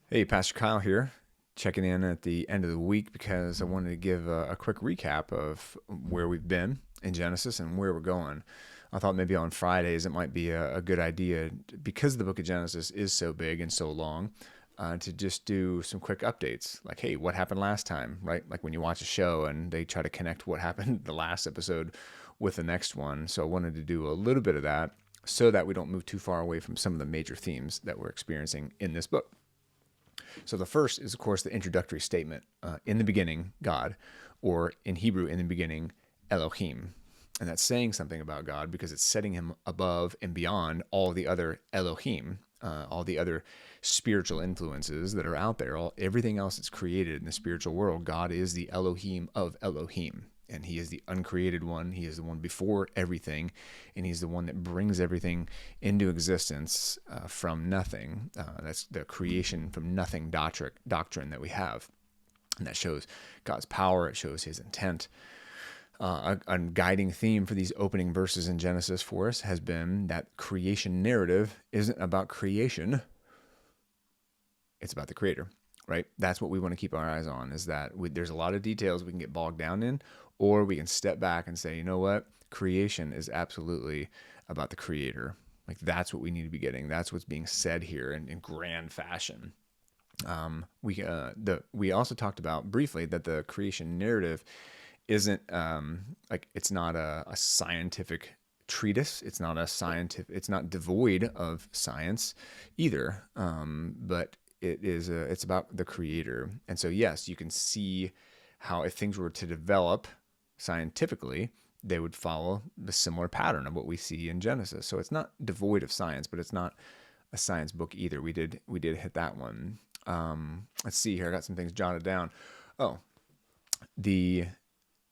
Hey, Pastor Kyle here, checking in at the end of the week because I wanted to give a quick recap of where we've been in Genesis and where we're going. I thought maybe on Fridays it might be a good idea, because the book of Genesis is so big and so long, to just do some quick updates. Like, hey, what happened last time, right? Like when you watch a show and they try to connect what happened the last episode with the next one. So I wanted to do a little bit of that so that we don't move too far away from some of the major themes that we're experiencing in this book. So the first is, of course, the introductory statement, in the beginning, God, or in Hebrew, in the beginning, Elohim. And that's saying something about God because it's setting him above and beyond all the other Elohim, all the other spiritual influences that are out there, everything else that's created in the spiritual world. God is the Elohim of Elohim, and he is the uncreated one. He is the one before everything, and he's the one that brings everything into existence from nothing. That's the creation from nothing doctrine that we have, and that shows God's power. It shows his intent. A guiding theme for these opening verses in Genesis for us has been that creation narrative isn't about creation, it's about the creator, right? That's what we want to keep our eyes on, is that there's a lot of details we can get bogged down in, or we can step back and say, you know what? Creation is absolutely about the creator. Like, that's what we need to be getting. That's what's being said here in grand fashion. We also talked about briefly that the creation narrative isn't like, it's not a scientific treatise. It's not a scientific. It's not devoid of science either. But it's about the creator. And so yes, you can see how if things were to develop scientifically, they would follow the similar pattern of what we see in Genesis. So it's not devoid of science, but it's not a science book either. We did hit that one. Let's see here. I got some things jotted down. Oh, the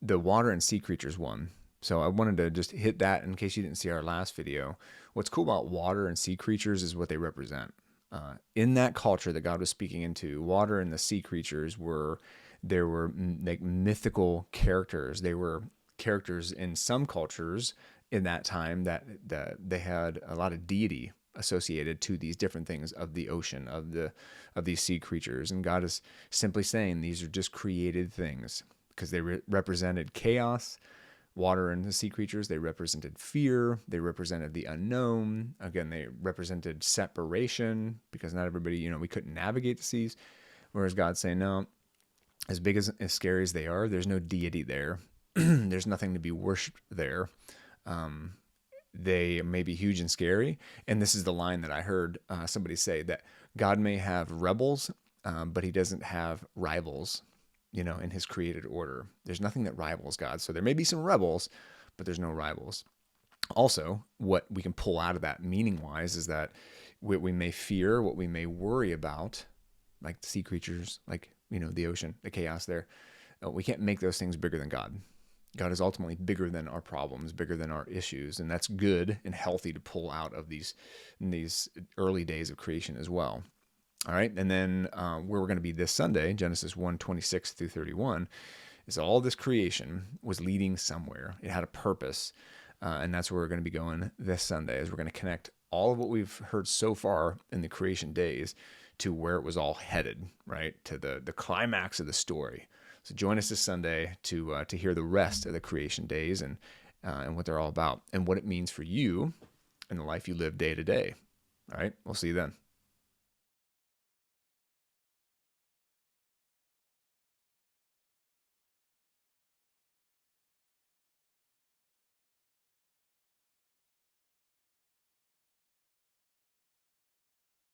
water and sea creatures one. So I wanted to just hit that in case you didn't see our last video. What's cool about water and sea creatures is what they represent. In that culture that God was speaking into, water and the sea creatures were like mythical characters. They were characters in some cultures in that time that they had a lot of deity associated to these different things of the ocean, of these sea creatures. And God is simply saying these are just created things, because they represented chaos. Water and the sea creatures, they represented fear. They represented the unknown. Again, they represented separation, because not everybody, we couldn't navigate the seas. Whereas God's saying, no, as big as scary as they are, there's no deity there. There's nothing to be worshipped there. They may be huge and scary. And this is the line that I heard somebody say, that God may have rebels, but he doesn't have rivals, in his created order. There's nothing that rivals God. So there may be some rebels, but there's no rivals. Also, what we can pull out of that meaning wise is that what we may fear, what we may worry about, like the sea creatures, like, the ocean, the chaos there, we can't make those things bigger than God. God is ultimately bigger than our problems, bigger than our issues. And that's good and healthy to pull out of these early days of creation as well. All right. And then where we're going to be this Sunday, Genesis 1:26 through 31, is all this creation was leading somewhere. It had a purpose. And that's where we're going to be going this Sunday, is we're going to connect all of what we've heard so far in the creation days to where it was all headed, right? To the climax of the story. So join us this Sunday to hear the rest of the creation days and what they're all about and what it means for you and the life you live day to day. All right. We'll see you then.